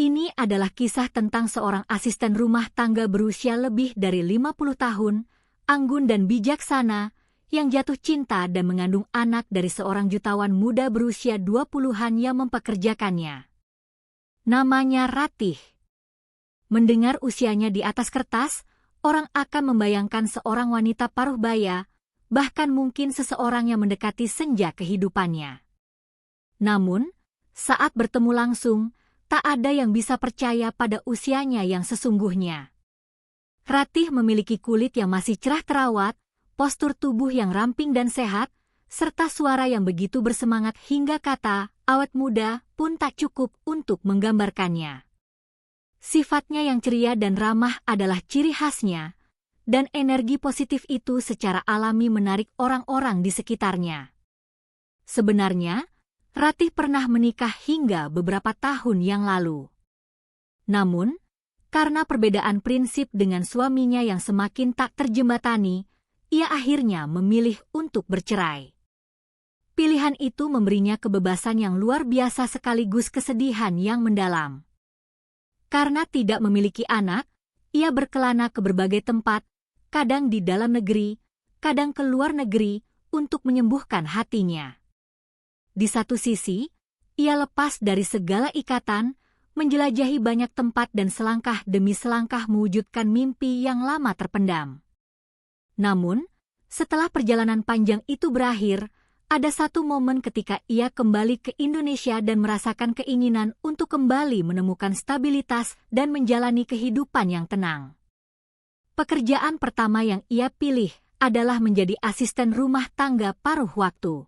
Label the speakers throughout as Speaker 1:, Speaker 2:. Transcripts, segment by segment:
Speaker 1: Ini adalah kisah tentang seorang asisten rumah tangga berusia lebih dari 50 tahun, anggun dan bijaksana, yang jatuh cinta dan mengandung anak dari seorang jutawan muda berusia 20-an yang mempekerjakannya. Namanya Ratih. Mendengar usianya di atas kertas, orang akan membayangkan seorang wanita paruh baya, bahkan mungkin seseorang yang mendekati senja kehidupannya. Namun, saat bertemu langsung, tak ada yang bisa percaya pada usianya yang sesungguhnya. Ratih memiliki kulit yang masih cerah terawat, postur tubuh yang ramping dan sehat, serta suara yang begitu bersemangat hingga kata awet muda pun tak cukup untuk menggambarkannya. Sifatnya yang ceria dan ramah adalah ciri khasnya, dan energi positif itu secara alami menarik orang-orang di sekitarnya. Sebenarnya, Ratih pernah menikah hingga beberapa tahun yang lalu. Namun, karena perbedaan prinsip dengan suaminya yang semakin tak terjembatani, ia akhirnya memilih untuk bercerai. Pilihan itu memberinya kebebasan yang luar biasa sekaligus kesedihan yang mendalam. Karena tidak memiliki anak, ia berkelana ke berbagai tempat, kadang di dalam negeri, kadang ke luar negeri, untuk menyembuhkan hatinya. Di satu sisi, ia lepas dari segala ikatan, menjelajahi banyak tempat dan selangkah demi selangkah mewujudkan mimpi yang lama terpendam. Namun, setelah perjalanan panjang itu berakhir, ada satu momen ketika ia kembali ke Indonesia dan merasakan keinginan untuk kembali menemukan stabilitas dan menjalani kehidupan yang tenang. Pekerjaan pertama yang ia pilih adalah menjadi asisten rumah tangga paruh waktu.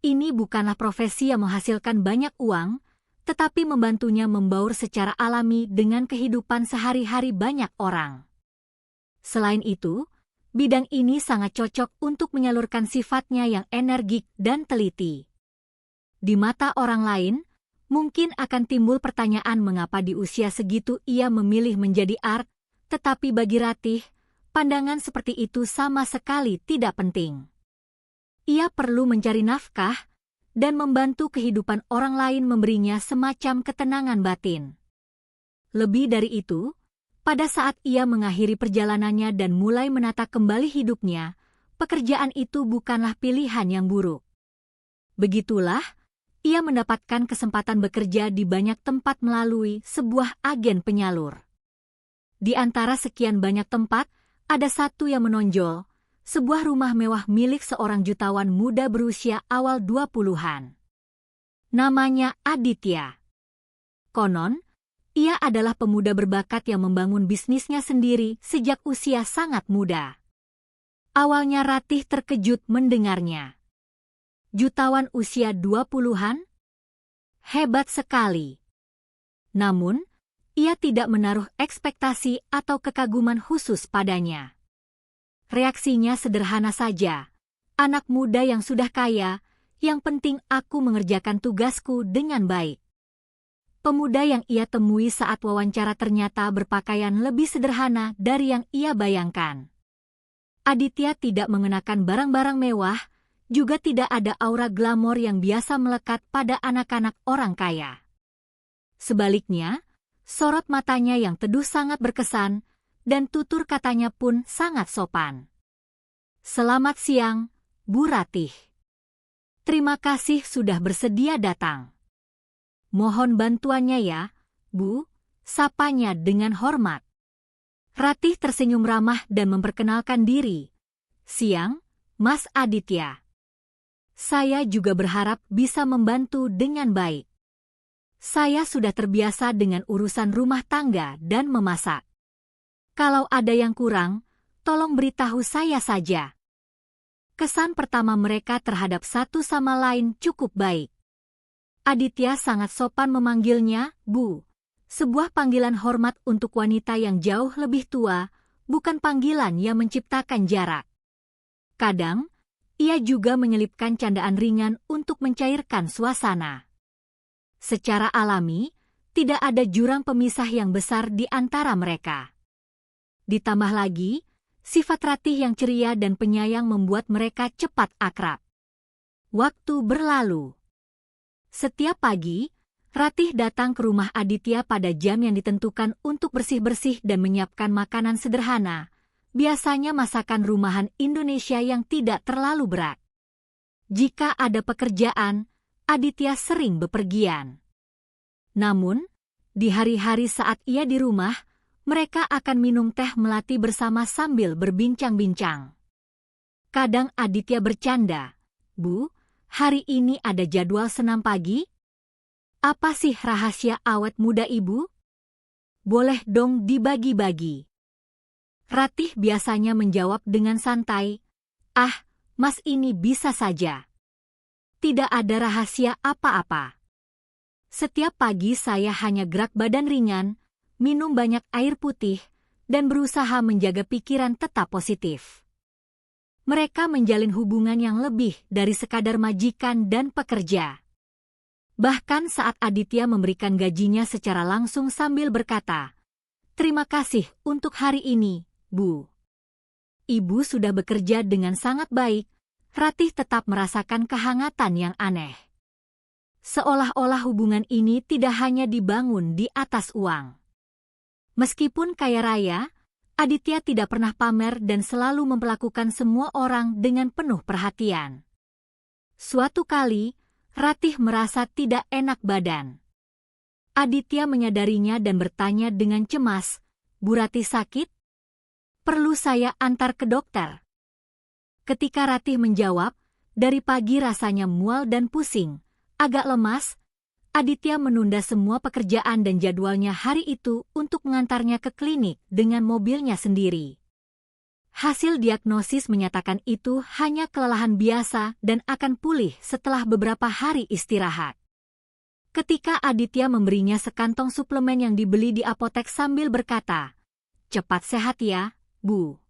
Speaker 1: Ini bukanlah profesi yang menghasilkan banyak uang, tetapi membantunya membaur secara alami dengan kehidupan sehari-hari banyak orang. Selain itu, bidang ini sangat cocok untuk menyalurkan sifatnya yang energik dan teliti. Di mata orang lain, mungkin akan timbul pertanyaan mengapa di usia segitu ia memilih menjadi art, tetapi bagi Ratih, pandangan seperti itu sama sekali tidak penting. Ia perlu mencari nafkah dan membantu kehidupan orang lain memberinya semacam ketenangan batin. Lebih dari itu, pada saat ia mengakhiri perjalanannya dan mulai menata kembali hidupnya, pekerjaan itu bukanlah pilihan yang buruk. Begitulah, ia mendapatkan kesempatan bekerja di banyak tempat melalui sebuah agen penyalur. Di antara sekian banyak tempat, ada satu yang menonjol, sebuah rumah mewah milik seorang jutawan muda berusia awal 20-an. Namanya Aditya. Konon, ia adalah pemuda berbakat yang membangun bisnisnya sendiri sejak usia sangat muda. Awalnya Ratih terkejut mendengarnya. Jutawan usia 20-an? Hebat sekali. Namun, ia tidak menaruh ekspektasi atau kekaguman khusus padanya. Reaksinya sederhana saja. Anak muda yang sudah kaya, yang penting aku mengerjakan tugasku dengan baik. Pemuda yang ia temui saat wawancara ternyata berpakaian lebih sederhana dari yang ia bayangkan. Aditya tidak mengenakan barang-barang mewah, juga tidak ada aura glamor yang biasa melekat pada anak-anak orang kaya. Sebaliknya, sorot matanya yang teduh sangat berkesan, dan tutur katanya pun sangat sopan. Selamat siang, Bu Ratih. Terima kasih sudah bersedia datang. Mohon bantuannya ya, Bu, sapanya dengan hormat. Ratih tersenyum ramah dan memperkenalkan diri. Siang, Mas Aditya. Saya juga berharap bisa membantu dengan baik. Saya sudah terbiasa dengan urusan rumah tangga dan memasak. Kalau ada yang kurang, tolong beritahu saya saja. Kesan pertama mereka terhadap satu sama lain cukup baik. Aditya sangat sopan memanggilnya, Bu. Sebuah panggilan hormat untuk wanita yang jauh lebih tua, bukan panggilan yang menciptakan jarak. Kadang, ia juga menyelipkan candaan ringan untuk mencairkan suasana. Secara alami, tidak ada jurang pemisah yang besar di antara mereka. Ditambah lagi, sifat Ratih yang ceria dan penyayang membuat mereka cepat akrab. Waktu berlalu. Setiap pagi, Ratih datang ke rumah Aditya pada jam yang ditentukan untuk bersih-bersih dan menyiapkan makanan sederhana, biasanya masakan rumahan Indonesia yang tidak terlalu berat. Jika ada pekerjaan, Aditya sering bepergian. Namun, di hari-hari saat ia di rumah, mereka akan minum teh melati bersama sambil berbincang-bincang. Kadang Aditya bercanda, "Bu, hari ini ada jadwal senam pagi? Apa sih rahasia awet muda Ibu? Boleh dong dibagi-bagi." Ratih biasanya menjawab dengan santai, "Ah, Mas ini bisa saja. Tidak ada rahasia apa-apa. Setiap pagi saya hanya gerak badan ringan, minum banyak air putih, dan berusaha menjaga pikiran tetap positif." Mereka menjalin hubungan yang lebih dari sekadar majikan dan pekerja. Bahkan saat Aditya memberikan gajinya secara langsung sambil berkata, "Terima kasih untuk hari ini, Bu. Ibu sudah bekerja dengan sangat baik," Ratih tetap merasakan kehangatan yang aneh. Seolah-olah hubungan ini tidak hanya dibangun di atas uang. Meskipun kaya raya, Aditya tidak pernah pamer dan selalu memperlakukan semua orang dengan penuh perhatian. Suatu kali, Ratih merasa tidak enak badan. Aditya menyadarinya dan bertanya dengan cemas, "Bu Ratih sakit? Perlu saya antar ke dokter?" Ketika Ratih menjawab, "Dari pagi rasanya mual dan pusing, agak lemas," Aditya menunda semua pekerjaan dan jadwalnya hari itu untuk mengantarnya ke klinik dengan mobilnya sendiri. Hasil diagnosis menyatakan itu hanya kelelahan biasa dan akan pulih setelah beberapa hari istirahat. Ketika Aditya memberinya sekantong suplemen yang dibeli di apotek sambil berkata, "Cepat sehat ya, Bu."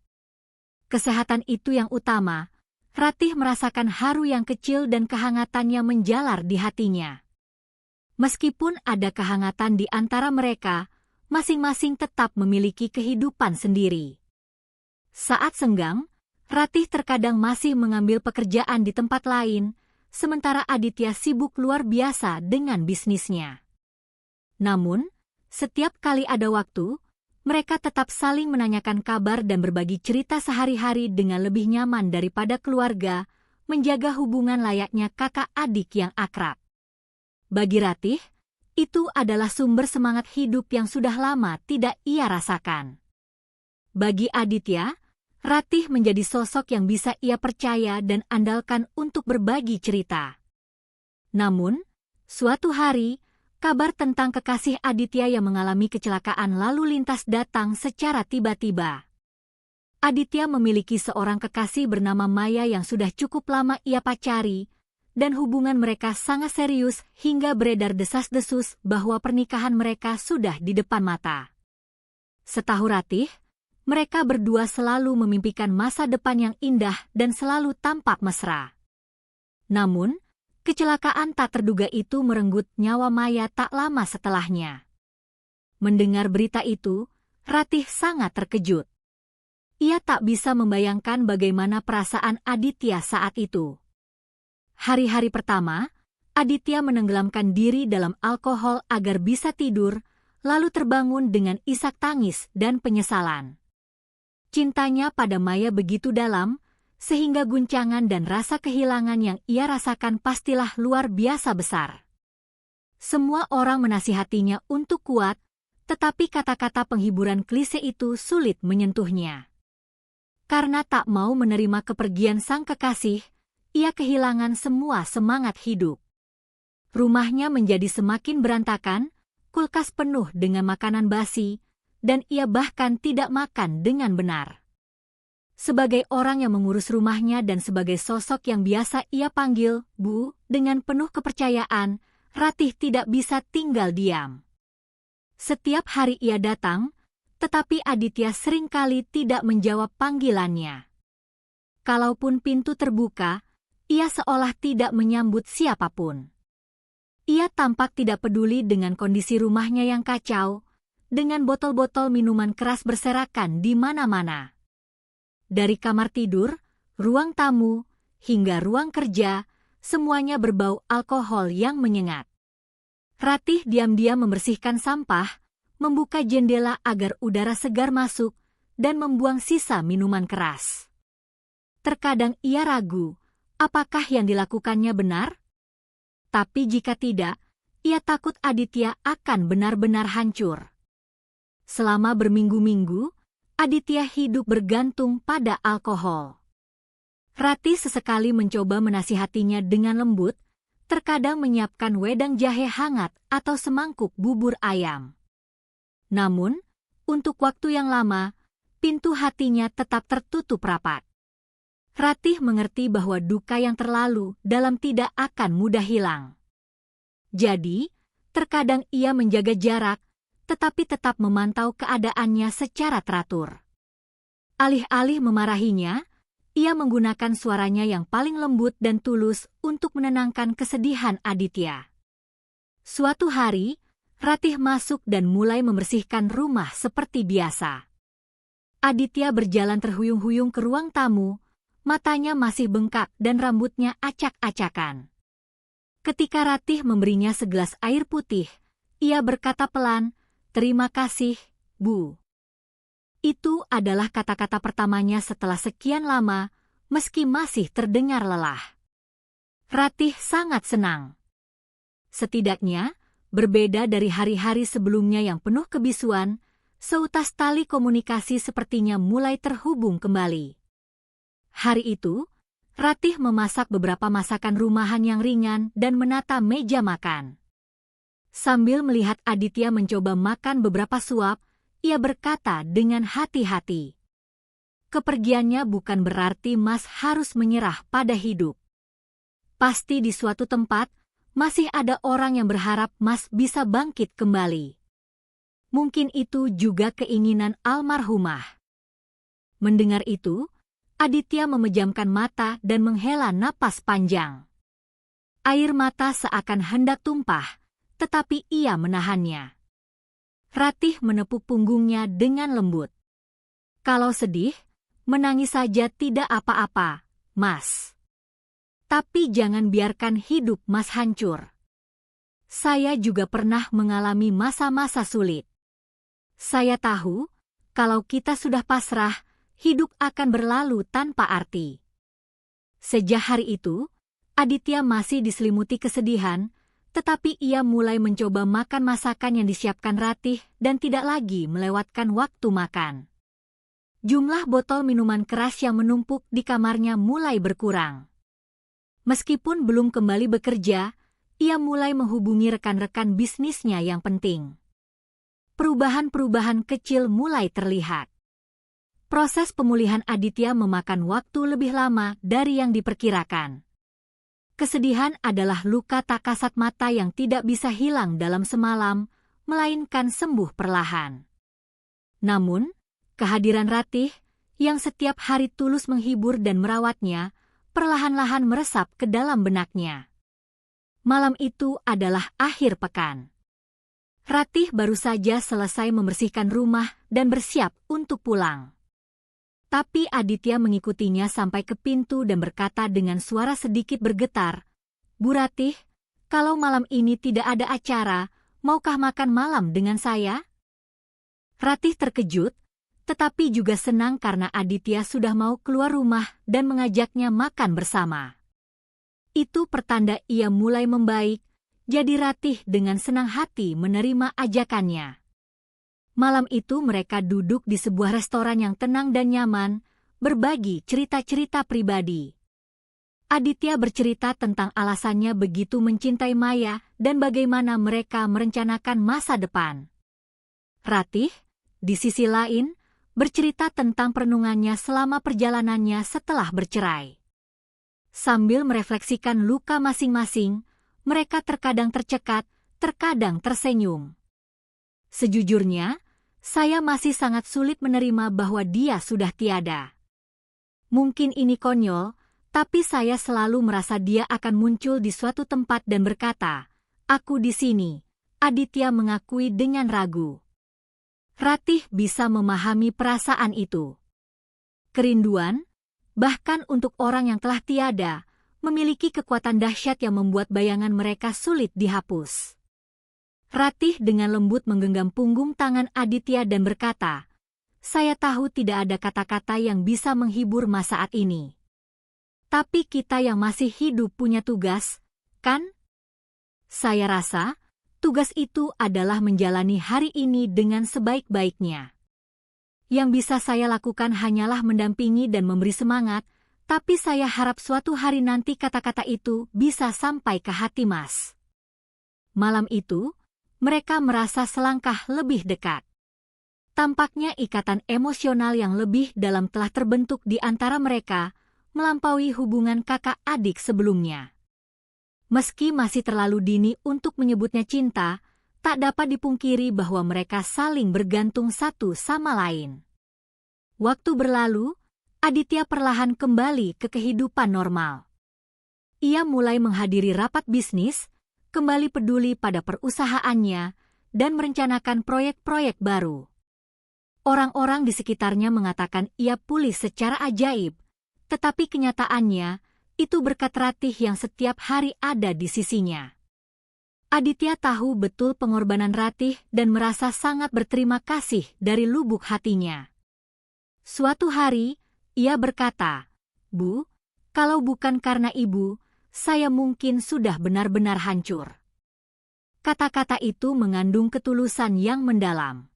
Speaker 1: Kesehatan itu yang utama. Ratih merasakan haru yang kecil dan kehangatannya menjalar di hatinya. Meskipun ada kehangatan di antara mereka, masing-masing tetap memiliki kehidupan sendiri. Saat senggang, Ratih terkadang masih mengambil pekerjaan di tempat lain, sementara Aditya sibuk luar biasa dengan bisnisnya. Namun, setiap kali ada waktu, mereka tetap saling menanyakan kabar dan berbagi cerita sehari-hari dengan lebih nyaman daripada keluarga, menjaga hubungan layaknya kakak adik yang akrab. Bagi Ratih, itu adalah sumber semangat hidup yang sudah lama tidak ia rasakan. Bagi Aditya, Ratih menjadi sosok yang bisa ia percaya dan andalkan untuk berbagi cerita. Namun, suatu hari, kabar tentang kekasih Aditya yang mengalami kecelakaan lalu lintas datang secara tiba-tiba. Aditya memiliki seorang kekasih bernama Maya yang sudah cukup lama ia pacari, dan hubungan mereka sangat serius hingga beredar desas-desus bahwa pernikahan mereka sudah di depan mata. Setahu Ratih, mereka berdua selalu memimpikan masa depan yang indah dan selalu tampak mesra. Namun, kecelakaan tak terduga itu merenggut nyawa Maya tak lama setelahnya. Mendengar berita itu, Ratih sangat terkejut. Ia tak bisa membayangkan bagaimana perasaan Aditya saat itu. Hari-hari pertama, Aditya menenggelamkan diri dalam alkohol agar bisa tidur, lalu terbangun dengan isak tangis dan penyesalan. Cintanya pada Maya begitu dalam, sehingga guncangan dan rasa kehilangan yang ia rasakan pastilah luar biasa besar. Semua orang menasihatinya untuk kuat, tetapi kata-kata penghiburan klise itu sulit menyentuhnya. Karena tak mau menerima kepergian sang kekasih, ia kehilangan semua semangat hidup. Rumahnya menjadi semakin berantakan, kulkas penuh dengan makanan basi, dan ia bahkan tidak makan dengan benar. Sebagai orang yang mengurus rumahnya dan sebagai sosok yang biasa ia panggil Bu dengan penuh kepercayaan, Ratih tidak bisa tinggal diam. Setiap hari ia datang, tetapi Aditya seringkali tidak menjawab panggilannya. Kalaupun pintu terbuka, ia seolah tidak menyambut siapapun. Ia tampak tidak peduli dengan kondisi rumahnya yang kacau, dengan botol-botol minuman keras berserakan di mana-mana. Dari kamar tidur, ruang tamu, hingga ruang kerja, semuanya berbau alkohol yang menyengat. Ratih diam-diam membersihkan sampah, membuka jendela agar udara segar masuk, dan membuang sisa minuman keras. Terkadang ia ragu, apakah yang dilakukannya benar? Tapi jika tidak, ia takut Aditya akan benar-benar hancur. Selama berminggu-minggu, Aditya hidup bergantung pada alkohol. Ratih sesekali mencoba menasihatinya dengan lembut, terkadang menyiapkan wedang jahe hangat atau semangkuk bubur ayam. Namun, untuk waktu yang lama, pintu hatinya tetap tertutup rapat. Ratih mengerti bahwa duka yang terlalu dalam tidak akan mudah hilang. Jadi, terkadang ia menjaga jarak, tetapi tetap memantau keadaannya secara teratur. Alih-alih memarahinya, ia menggunakan suaranya yang paling lembut dan tulus untuk menenangkan kesedihan Aditya. Suatu hari, Ratih masuk dan mulai membersihkan rumah seperti biasa. Aditya berjalan terhuyung-huyung ke ruang tamu, matanya masih bengkak dan rambutnya acak-acakan. Ketika Ratih memberinya segelas air putih, ia berkata pelan, "Terima kasih, Bu." Itu adalah kata-kata pertamanya setelah sekian lama, meski masih terdengar lelah. Ratih sangat senang. Setidaknya, berbeda dari hari-hari sebelumnya yang penuh kebisuan, seutas tali komunikasi sepertinya mulai terhubung kembali. Hari itu, Ratih memasak beberapa masakan rumahan yang ringan dan menata meja makan. Sambil melihat Aditya mencoba makan beberapa suap, ia berkata dengan hati-hati, "Kepergiannya bukan berarti Mas harus menyerah pada hidup. Pasti di suatu tempat, masih ada orang yang berharap Mas bisa bangkit kembali. Mungkin itu juga keinginan almarhumah." Mendengar itu, Aditya memejamkan mata dan menghela napas panjang. Air mata seakan hendak tumpah, tetapi ia menahannya. Ratih menepuk punggungnya dengan lembut. "Kalau sedih, menangis saja tidak apa-apa, Mas. Tapi jangan biarkan hidup Mas hancur. Saya juga pernah mengalami masa-masa sulit. Saya tahu, kalau kita sudah pasrah, hidup akan berlalu tanpa arti." Sejak hari itu, Aditya masih diselimuti kesedihan, tetapi ia mulai mencoba makan masakan yang disiapkan Ratih dan tidak lagi melewatkan waktu makan. Jumlah botol minuman keras yang menumpuk di kamarnya mulai berkurang. Meskipun belum kembali bekerja, ia mulai menghubungi rekan-rekan bisnisnya yang penting. Perubahan-perubahan kecil mulai terlihat. Proses pemulihan Aditya memakan waktu lebih lama dari yang diperkirakan. Kesedihan adalah luka tak kasat mata yang tidak bisa hilang dalam semalam, melainkan sembuh perlahan. Namun, kehadiran Ratih, yang setiap hari tulus menghibur dan merawatnya, perlahan-lahan meresap ke dalam benaknya. Malam itu adalah akhir pekan. Ratih baru saja selesai membersihkan rumah dan bersiap untuk pulang. Tapi Aditya mengikutinya sampai ke pintu dan berkata dengan suara sedikit bergetar, "Bu Ratih, kalau malam ini tidak ada acara, maukah makan malam dengan saya?" Ratih terkejut, tetapi juga senang karena Aditya sudah mau keluar rumah dan mengajaknya makan bersama. Itu pertanda ia mulai membaik, jadi Ratih dengan senang hati menerima ajakannya. Malam itu mereka duduk di sebuah restoran yang tenang dan nyaman, berbagi cerita-cerita pribadi. Aditya bercerita tentang alasannya begitu mencintai Maya dan bagaimana mereka merencanakan masa depan. Ratih, di sisi lain, bercerita tentang perenungannya selama perjalanannya setelah bercerai. Sambil merefleksikan luka masing-masing, mereka terkadang tercekat, terkadang tersenyum. "Sejujurnya, saya masih sangat sulit menerima bahwa dia sudah tiada. Mungkin ini konyol, tapi saya selalu merasa dia akan muncul di suatu tempat dan berkata, 'Aku di sini,'" Aditya mengakui dengan ragu. Ratih bisa memahami perasaan itu. Kerinduan, bahkan untuk orang yang telah tiada, memiliki kekuatan dahsyat yang membuat bayangan mereka sulit dihapus. Ratih dengan lembut menggenggam punggung tangan Aditya dan berkata, "Saya tahu tidak ada kata-kata yang bisa menghibur Mas saat ini. Tapi kita yang masih hidup punya tugas, kan? Saya rasa, tugas itu adalah menjalani hari ini dengan sebaik-baiknya. Yang bisa saya lakukan hanyalah mendampingi dan memberi semangat, tapi saya harap suatu hari nanti kata-kata itu bisa sampai ke hati Mas." Malam itu, mereka merasa selangkah lebih dekat. Tampaknya ikatan emosional yang lebih dalam telah terbentuk di antara mereka, melampaui hubungan kakak adik sebelumnya. Meski masih terlalu dini untuk menyebutnya cinta, tak dapat dipungkiri bahwa mereka saling bergantung satu sama lain. Waktu berlalu, Aditya perlahan kembali ke kehidupan normal. Ia mulai menghadiri rapat bisnis, kembali peduli pada perusahaannya, dan merencanakan proyek-proyek baru. Orang-orang di sekitarnya mengatakan ia pulih secara ajaib, tetapi kenyataannya itu berkat Ratih yang setiap hari ada di sisinya. Aditya tahu betul pengorbanan Ratih dan merasa sangat berterima kasih dari lubuk hatinya. Suatu hari, ia berkata, "Bu, kalau bukan karena Ibu, saya mungkin sudah benar-benar hancur." Kata-kata itu mengandung ketulusan yang mendalam.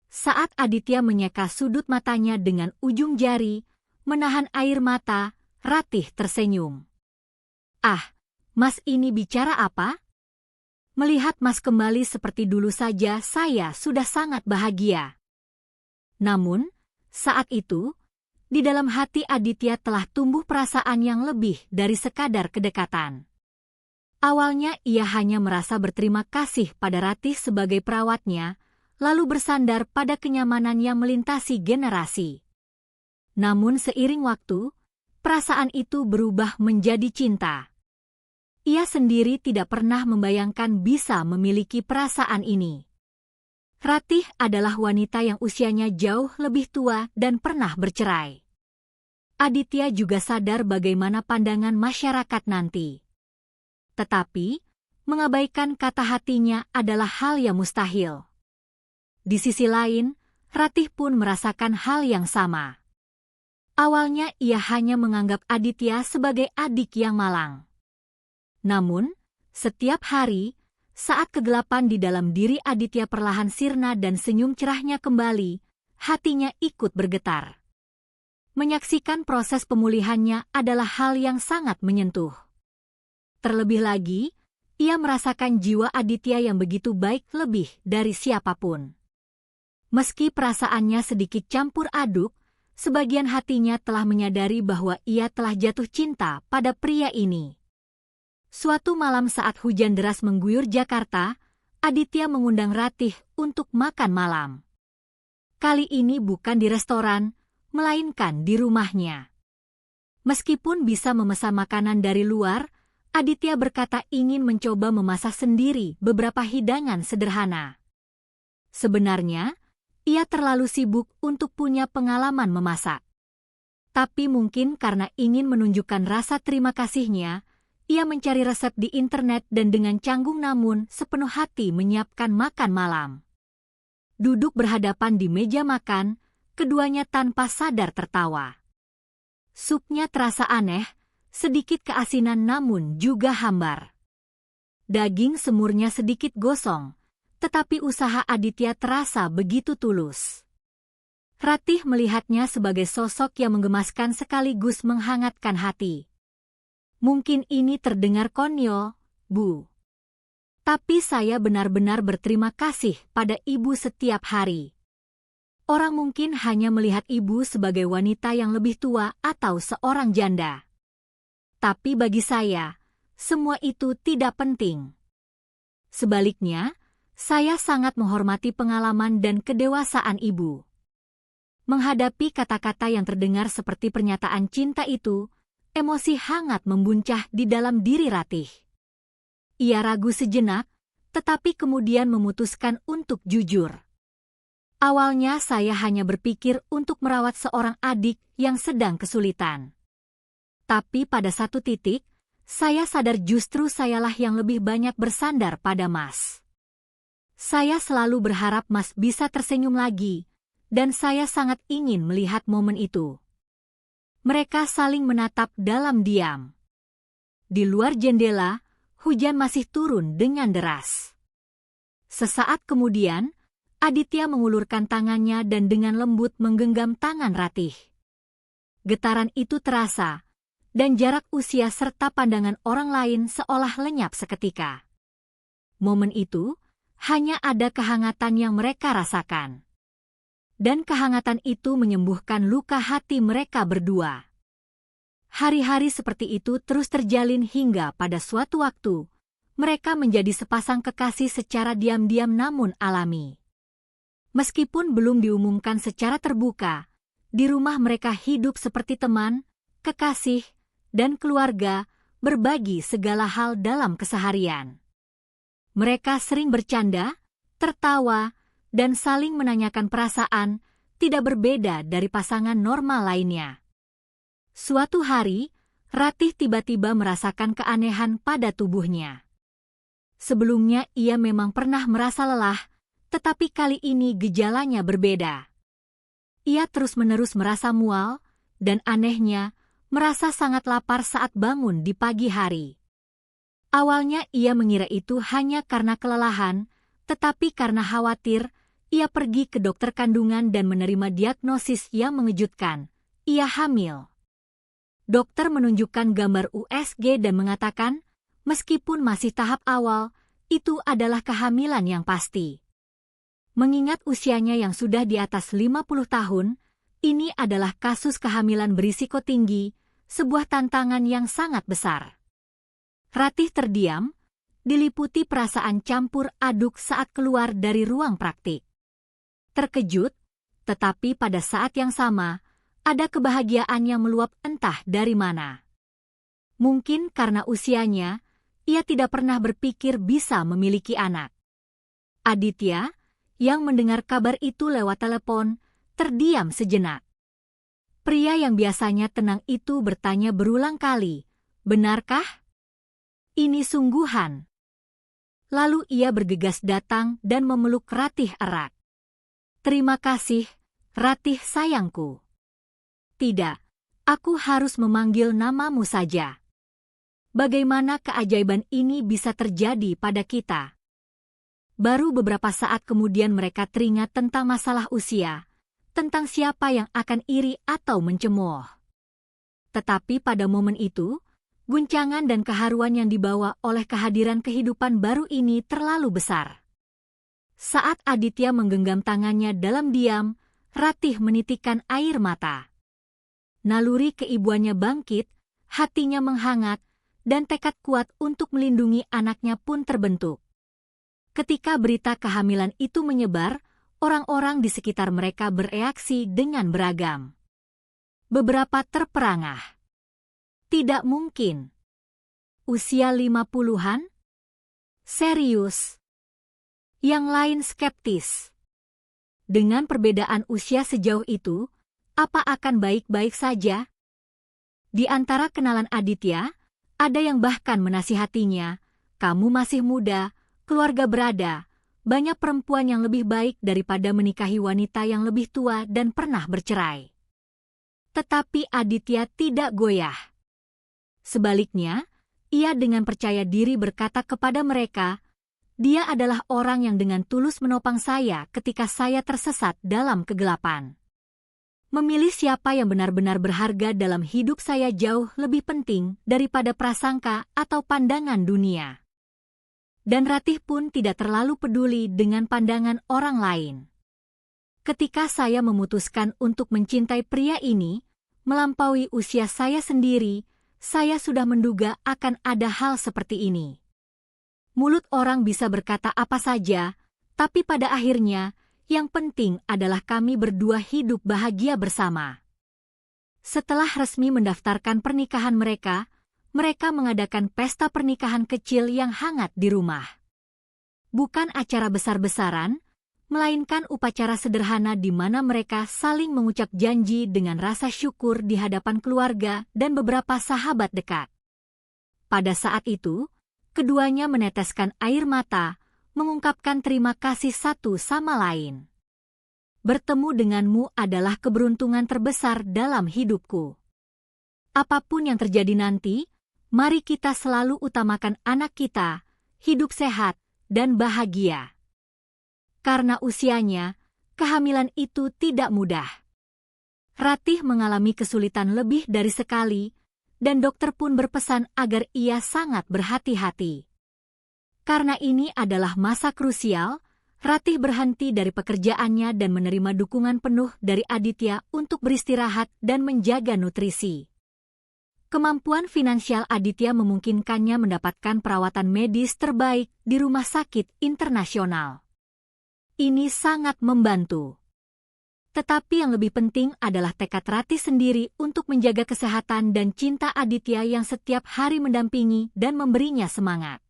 Speaker 1: Saat Aditya menyeka sudut matanya dengan ujung jari, menahan air mata, Ratih tersenyum. "Ah, Mas ini bicara apa? Melihat Mas kembali seperti dulu saja saya sudah sangat bahagia." Namun, saat itu, di dalam hati Aditya telah tumbuh perasaan yang lebih dari sekadar kedekatan. Awalnya ia hanya merasa berterima kasih pada Ratih sebagai perawatnya, lalu bersandar pada kenyamanan yang melintasi generasi. Namun seiring waktu, perasaan itu berubah menjadi cinta. Ia sendiri tidak pernah membayangkan bisa memiliki perasaan ini. Ratih adalah wanita yang usianya jauh lebih tua dan pernah bercerai. Aditya juga sadar bagaimana pandangan masyarakat nanti. Tetapi, mengabaikan kata hatinya adalah hal yang mustahil. Di sisi lain, Ratih pun merasakan hal yang sama. Awalnya ia hanya menganggap Aditya sebagai adik yang malang. Namun, setiap hari, saat kegelapan di dalam diri Aditya perlahan sirna dan senyum cerahnya kembali, hatinya ikut bergetar. Menyaksikan proses pemulihannya adalah hal yang sangat menyentuh. Terlebih lagi, ia merasakan jiwa Aditya yang begitu baik lebih dari siapapun. Meski perasaannya sedikit campur aduk, sebagian hatinya telah menyadari bahwa ia telah jatuh cinta pada pria ini. Suatu malam saat hujan deras mengguyur Jakarta, Aditya mengundang Ratih untuk makan malam. Kali ini bukan di restoran, melainkan di rumahnya. Meskipun bisa memesan makanan dari luar, Aditya berkata ingin mencoba memasak sendiri beberapa hidangan sederhana. Sebenarnya, ia terlalu sibuk untuk punya pengalaman memasak. Tapi mungkin karena ingin menunjukkan rasa terima kasihnya, ia mencari resep di internet dan dengan canggung namun sepenuh hati menyiapkan makan malam. Duduk berhadapan di meja makan, keduanya tanpa sadar tertawa. Supnya terasa aneh, sedikit keasinan namun juga hambar. Daging semurnya sedikit gosong, tetapi usaha Aditya terasa begitu tulus. Ratih melihatnya sebagai sosok yang menggemaskan sekaligus menghangatkan hati. "Mungkin ini terdengar konyol, Bu. Tapi saya benar-benar berterima kasih pada Ibu setiap hari. Orang mungkin hanya melihat Ibu sebagai wanita yang lebih tua atau seorang janda. Tapi bagi saya, semua itu tidak penting. Sebaliknya, saya sangat menghormati pengalaman dan kedewasaan Ibu." Menghadapi kata-kata yang terdengar seperti pernyataan cinta itu, emosi hangat membuncah di dalam diri Ratih. Ia ragu sejenak, tetapi kemudian memutuskan untuk jujur. "Awalnya saya hanya berpikir untuk merawat seorang adik yang sedang kesulitan. Tapi pada satu titik, saya sadar justru sayalah yang lebih banyak bersandar pada Mas. Saya selalu berharap Mas bisa tersenyum lagi, dan saya sangat ingin melihat momen itu. Mereka saling menatap dalam diam. Di luar jendela, hujan masih turun dengan deras. Sesaat kemudian, Aditya mengulurkan tangannya dan dengan lembut menggenggam tangan Ratih. Getaran itu terasa, dan jarak usia serta pandangan orang lain seolah lenyap seketika. Momen itu, hanya ada kehangatan yang mereka rasakan. Dan kehangatan itu menyembuhkan luka hati mereka berdua. Hari-hari seperti itu terus terjalin hingga pada suatu waktu, mereka menjadi sepasang kekasih secara diam-diam namun alami. Meskipun belum diumumkan secara terbuka, di rumah mereka hidup seperti teman, kekasih, dan keluarga, berbagi segala hal dalam keseharian. Mereka sering bercanda, tertawa, dan saling menanyakan perasaan, tidak berbeda dari pasangan normal lainnya. Suatu hari, Ratih tiba-tiba merasakan keanehan pada tubuhnya. Sebelumnya ia memang pernah merasa lelah, tetapi kali ini gejalanya berbeda. Ia terus-menerus merasa mual, dan anehnya, merasa sangat lapar saat bangun di pagi hari. Awalnya ia mengira itu hanya karena kelelahan, tetapi karena khawatir, ia pergi ke dokter kandungan dan menerima diagnosis yang mengejutkan. Ia hamil. Dokter menunjukkan gambar USG dan mengatakan, meskipun masih tahap awal, itu adalah kehamilan yang pasti. Mengingat usianya yang sudah di atas 50 tahun, ini adalah kasus kehamilan berisiko tinggi, sebuah tantangan yang sangat besar. Ratih terdiam, diliputi perasaan campur aduk saat keluar dari ruang praktik. Terkejut, tetapi pada saat yang sama, ada kebahagiaan yang meluap entah dari mana. Mungkin karena usianya, ia tidak pernah berpikir bisa memiliki anak. Aditya, yang mendengar kabar itu lewat telepon, terdiam sejenak. Pria yang biasanya tenang itu bertanya berulang kali, "Benarkah? Ini sungguhan." Lalu ia bergegas datang dan memeluk Ratih erat. "Terima kasih, Ratih sayangku." "Tidak, aku harus memanggil namamu saja. Bagaimana keajaiban ini bisa terjadi pada kita?" Baru beberapa saat kemudian mereka teringat tentang masalah usia, tentang siapa yang akan iri atau mencemooh. Tetapi pada momen itu, guncangan dan keharuan yang dibawa oleh kehadiran kehidupan baru ini terlalu besar. Saat Aditya menggenggam tangannya dalam diam, Ratih menitikkan air mata. Naluri keibuannya bangkit, hatinya menghangat, dan tekad kuat untuk melindungi anaknya pun terbentuk. Ketika berita kehamilan itu menyebar, orang-orang di sekitar mereka bereaksi dengan beragam. Beberapa terperangah. Tidak mungkin. Usia 50-an? Serius? Yang lain skeptis. Dengan perbedaan usia sejauh itu, apa akan baik-baik saja? Di antara kenalan Aditya, ada yang bahkan menasihatinya, "Kamu masih muda, keluarga berada, banyak perempuan yang lebih baik daripada menikahi wanita yang lebih tua dan pernah bercerai." Tetapi Aditya tidak goyah. Sebaliknya, ia dengan percaya diri berkata kepada mereka, "Dia adalah orang yang dengan tulus menopang saya ketika saya tersesat dalam kegelapan. Memilih siapa yang benar-benar berharga dalam hidup saya jauh lebih penting daripada prasangka atau pandangan dunia." Dan Ratih pun tidak terlalu peduli dengan pandangan orang lain. "Ketika saya memutuskan untuk mencintai pria ini, melampaui usia saya sendiri, saya sudah menduga akan ada hal seperti ini. Mulut orang bisa berkata apa saja, tapi pada akhirnya, yang penting adalah kami berdua hidup bahagia bersama." Setelah resmi mendaftarkan pernikahan mereka mengadakan pesta pernikahan kecil yang hangat di rumah. Bukan acara besar-besaran, melainkan upacara sederhana di mana mereka saling mengucap janji dengan rasa syukur di hadapan keluarga dan beberapa sahabat dekat. Pada saat itu, keduanya meneteskan air mata, mengungkapkan terima kasih satu sama lain. Bertemu denganmu adalah keberuntungan terbesar dalam hidupku. Apapun yang terjadi nanti, mari kita selalu utamakan anak kita, hidup sehat, dan bahagia. Karena usianya, kehamilan itu tidak mudah. Ratih mengalami kesulitan lebih dari sekali, dan dokter pun berpesan agar ia sangat berhati-hati. Karena ini adalah masa krusial, Ratih berhenti dari pekerjaannya dan menerima dukungan penuh dari Aditya untuk beristirahat dan menjaga nutrisi. Kemampuan finansial Aditya memungkinkannya mendapatkan perawatan medis terbaik di rumah sakit internasional. Ini sangat membantu. Tetapi yang lebih penting adalah tekad Ratih sendiri untuk menjaga kesehatan dan cinta Aditya yang setiap hari mendampingi dan memberinya semangat.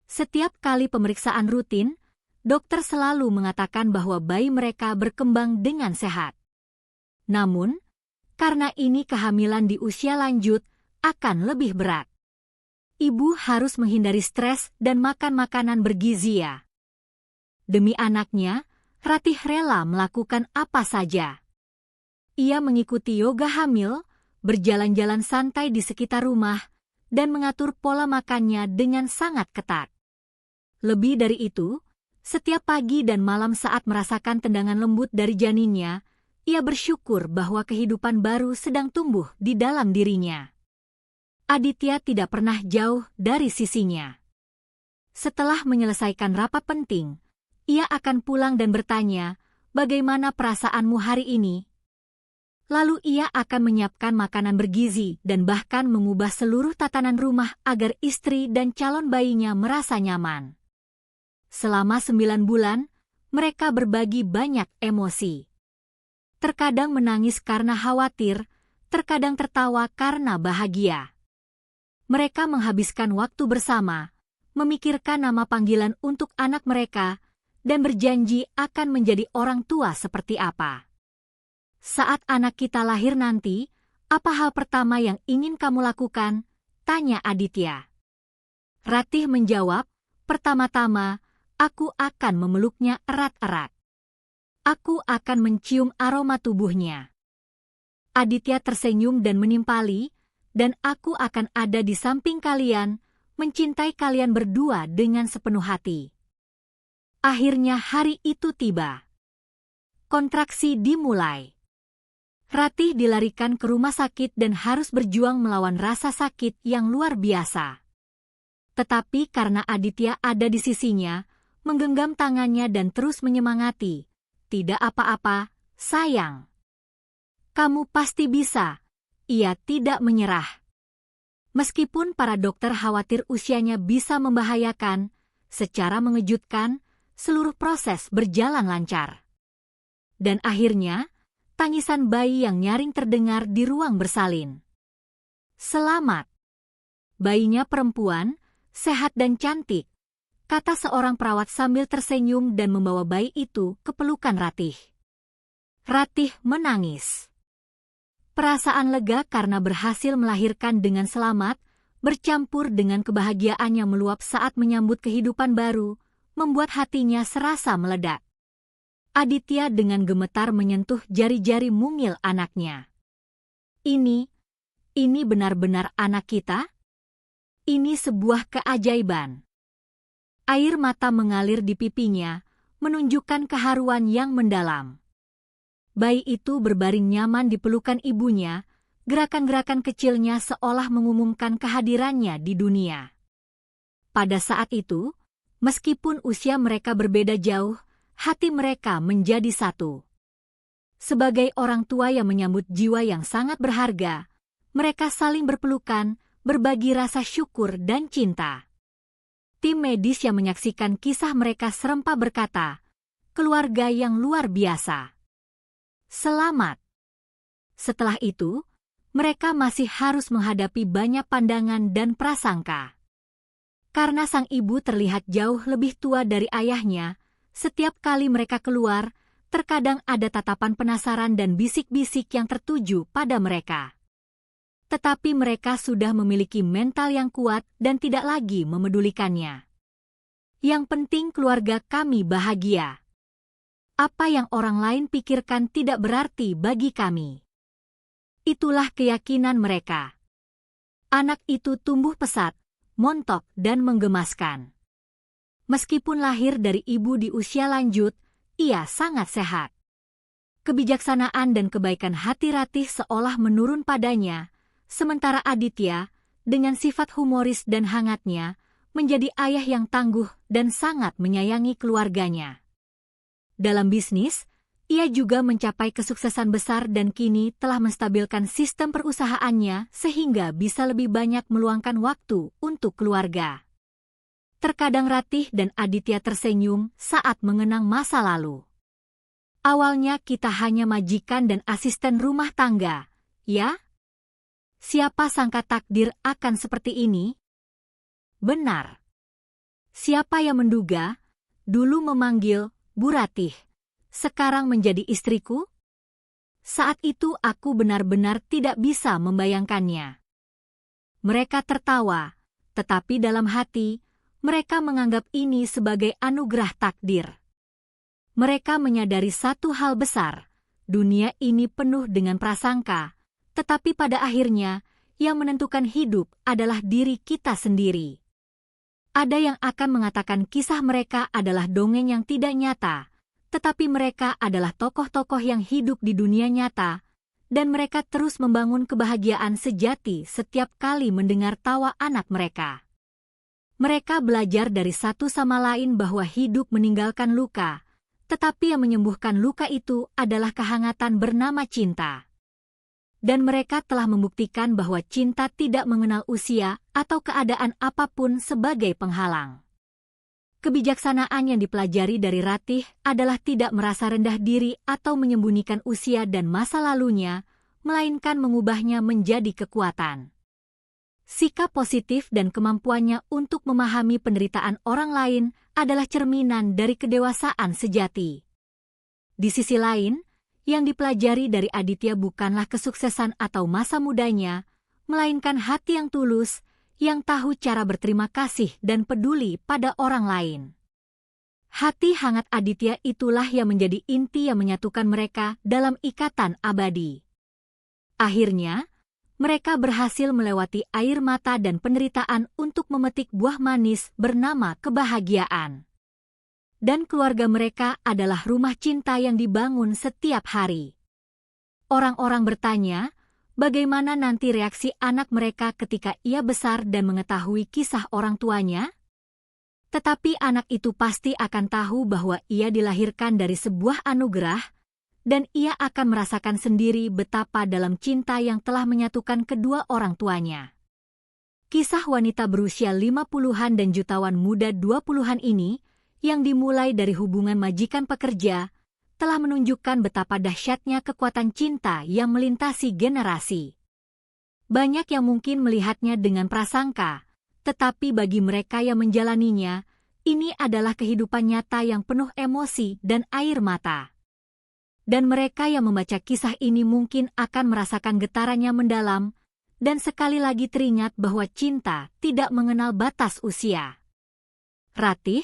Speaker 1: Setiap kali pemeriksaan rutin, dokter selalu mengatakan bahwa bayi mereka berkembang dengan sehat. Namun, karena ini kehamilan di usia lanjut akan lebih berat. Ibu harus menghindari stres dan makan makanan bergizi ya. Demi anaknya, Ratih rela melakukan apa saja. Ia mengikuti yoga hamil, berjalan-jalan santai di sekitar rumah, dan mengatur pola makannya dengan sangat ketat. Lebih dari itu, setiap pagi dan malam saat merasakan tendangan lembut dari janinnya, ia bersyukur bahwa kehidupan baru sedang tumbuh di dalam dirinya. Aditya tidak pernah jauh dari sisinya. Setelah menyelesaikan rapat penting, ia akan pulang dan bertanya, "Bagaimana perasaanmu hari ini?" Lalu ia akan menyiapkan makanan bergizi dan bahkan mengubah seluruh tatanan rumah agar istri dan calon bayinya merasa nyaman. Selama 9 bulan, mereka berbagi banyak emosi. Terkadang menangis karena khawatir, terkadang tertawa karena bahagia. Mereka menghabiskan waktu bersama, memikirkan nama panggilan untuk anak mereka, dan berjanji akan menjadi orang tua seperti apa. "Saat anak kita lahir nanti, apa hal pertama yang ingin kamu lakukan?" tanya Aditya. Ratih menjawab, "Pertama-tama, aku akan memeluknya erat-erat. Aku akan mencium aroma tubuhnya." Aditya tersenyum dan menimpali, "Dan aku akan ada di samping kalian, mencintai kalian berdua dengan sepenuh hati." Akhirnya hari itu tiba. Kontraksi dimulai. Ratih dilarikan ke rumah sakit dan harus berjuang melawan rasa sakit yang luar biasa. Tetapi karena Aditya ada di sisinya, menggenggam tangannya dan terus menyemangati, "Tidak apa-apa, sayang. Kamu pasti bisa." Ia tidak menyerah. Meskipun para dokter khawatir usianya bisa membahayakan, secara mengejutkan, seluruh proses berjalan lancar. Dan akhirnya, tangisan bayi yang nyaring terdengar di ruang bersalin. "Selamat." Bayinya perempuan, sehat dan cantik, kata seorang perawat sambil tersenyum dan membawa bayi itu ke pelukan Ratih. Ratih menangis. Perasaan lega karena berhasil melahirkan dengan selamat, bercampur dengan kebahagiaan yang meluap saat menyambut kehidupan baru, membuat hatinya serasa meledak. Aditya dengan gemetar menyentuh jari-jari mungil anaknya. Ini benar-benar anak kita? Ini sebuah keajaiban." Air mata mengalir di pipinya, menunjukkan keharuan yang mendalam. Bayi itu berbaring nyaman di pelukan ibunya, gerakan-gerakan kecilnya seolah mengumumkan kehadirannya di dunia. Pada saat itu, meskipun usia mereka berbeda jauh, hati mereka menjadi satu. Sebagai orang tua yang menyambut jiwa yang sangat berharga, mereka saling berpelukan, berbagi rasa syukur dan cinta. Tim medis yang menyaksikan kisah mereka serempak berkata, "Keluarga yang luar biasa. Selamat." Setelah itu, mereka masih harus menghadapi banyak pandangan dan prasangka. Karena sang ibu terlihat jauh lebih tua dari ayahnya, setiap kali mereka keluar, terkadang ada tatapan penasaran dan bisik-bisik yang tertuju pada mereka. Tetapi mereka sudah memiliki mental yang kuat dan tidak lagi memedulikannya. Yang penting keluarga kami bahagia. Apa yang orang lain pikirkan tidak berarti bagi kami. Itulah keyakinan mereka. Anak itu tumbuh pesat, montok dan menggemaskan. Meskipun lahir dari ibu di usia lanjut, ia sangat sehat. Kebijaksanaan dan kebaikan hati Ratih seolah menurun padanya, sementara Aditya, dengan sifat humoris dan hangatnya, menjadi ayah yang tangguh dan sangat menyayangi keluarganya. Dalam bisnis, ia juga mencapai kesuksesan besar dan kini telah menstabilkan sistem perusahaannya sehingga bisa lebih banyak meluangkan waktu untuk keluarga. Terkadang Ratih dan Aditya tersenyum saat mengenang masa lalu. Awalnya kita hanya majikan dan asisten rumah tangga, ya? Siapa sangka takdir akan seperti ini? Benar. Siapa yang menduga, dulu memanggil Bu Ratih, sekarang menjadi istriku? Saat itu aku benar-benar tidak bisa membayangkannya. Mereka tertawa, tetapi dalam hati, mereka menganggap ini sebagai anugerah takdir. Mereka menyadari satu hal besar, dunia ini penuh dengan prasangka, tetapi pada akhirnya, yang menentukan hidup adalah diri kita sendiri. Ada yang akan mengatakan kisah mereka adalah dongeng yang tidak nyata, tetapi mereka adalah tokoh-tokoh yang hidup di dunia nyata, dan mereka terus membangun kebahagiaan sejati setiap kali mendengar tawa anak mereka. Mereka belajar dari satu sama lain bahwa hidup meninggalkan luka, tetapi yang menyembuhkan luka itu adalah kehangatan bernama cinta. Dan mereka telah membuktikan bahwa cinta tidak mengenal usia atau keadaan apapun sebagai penghalang. Kebijaksanaan yang dipelajari dari Ratih adalah tidak merasa rendah diri atau menyembunyikan usia dan masa lalunya, melainkan mengubahnya menjadi kekuatan. Sikap positif dan kemampuannya untuk memahami penderitaan orang lain adalah cerminan dari kedewasaan sejati. Di sisi lain, yang dipelajari dari Aditya bukanlah kesuksesan atau masa mudanya, melainkan hati yang tulus, yang tahu cara berterima kasih dan peduli pada orang lain. Hati hangat Aditya itulah yang menjadi inti yang menyatukan mereka dalam ikatan abadi. Akhirnya, mereka berhasil melewati air mata dan penderitaan untuk memetik buah manis bernama kebahagiaan. Dan keluarga mereka adalah rumah cinta yang dibangun setiap hari. Orang-orang bertanya, bagaimana nanti reaksi anak mereka ketika ia besar dan mengetahui kisah orang tuanya? Tetapi anak itu pasti akan tahu bahwa ia dilahirkan dari sebuah anugerah, dan ia akan merasakan sendiri betapa dalam cinta yang telah menyatukan kedua orang tuanya. Kisah wanita berusia 50-an dan jutawan muda 20-an ini, yang dimulai dari hubungan majikan pekerja, telah menunjukkan betapa dahsyatnya kekuatan cinta yang melintasi generasi. Banyak yang mungkin melihatnya dengan prasangka, tetapi bagi mereka yang menjalaninya, ini adalah kehidupan nyata yang penuh emosi dan air mata. Dan mereka yang membaca kisah ini mungkin akan merasakan getarannya mendalam, dan sekali lagi teringat bahwa cinta tidak mengenal batas usia. Ratih,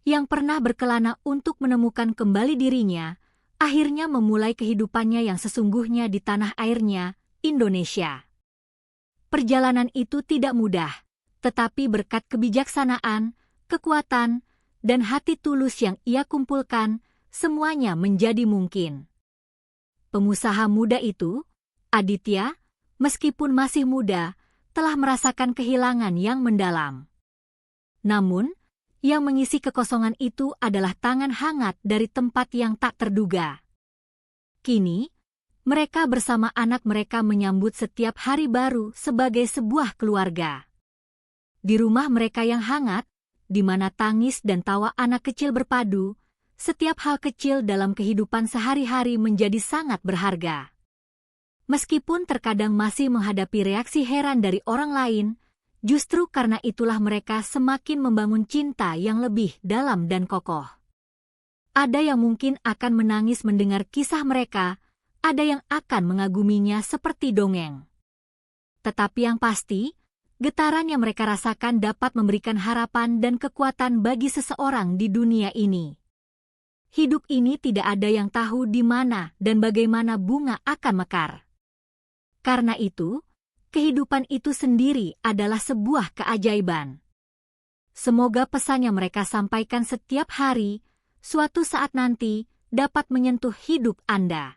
Speaker 1: yang pernah berkelana untuk menemukan kembali dirinya, akhirnya memulai kehidupannya yang sesungguhnya di tanah airnya, Indonesia. Perjalanan itu tidak mudah, tetapi berkat kebijaksanaan, kekuatan, dan hati tulus yang ia kumpulkan, semuanya menjadi mungkin. Pengusaha muda itu, Aditya, meskipun masih muda, telah merasakan kehilangan yang mendalam. Namun, yang mengisi kekosongan itu adalah tangan hangat dari tempat yang tak terduga. Kini, mereka bersama anak mereka menyambut setiap hari baru sebagai sebuah keluarga. Di rumah mereka yang hangat, di mana tangis dan tawa anak kecil berpadu, setiap hal kecil dalam kehidupan sehari-hari menjadi sangat berharga. Meskipun terkadang masih menghadapi reaksi heran dari orang lain, justru karena itulah mereka semakin membangun cinta yang lebih dalam dan kokoh. Ada yang mungkin akan menangis mendengar kisah mereka, ada yang akan mengaguminya seperti dongeng. Tetapi yang pasti, Getaran yang mereka rasakan dapat memberikan harapan dan kekuatan bagi seseorang di dunia ini. Hidup ini tidak ada yang tahu di mana dan bagaimana bunga akan mekar. Karena itu, kehidupan itu sendiri adalah sebuah keajaiban. Semoga pesan yang mereka sampaikan setiap hari, suatu saat nanti, dapat menyentuh hidup Anda.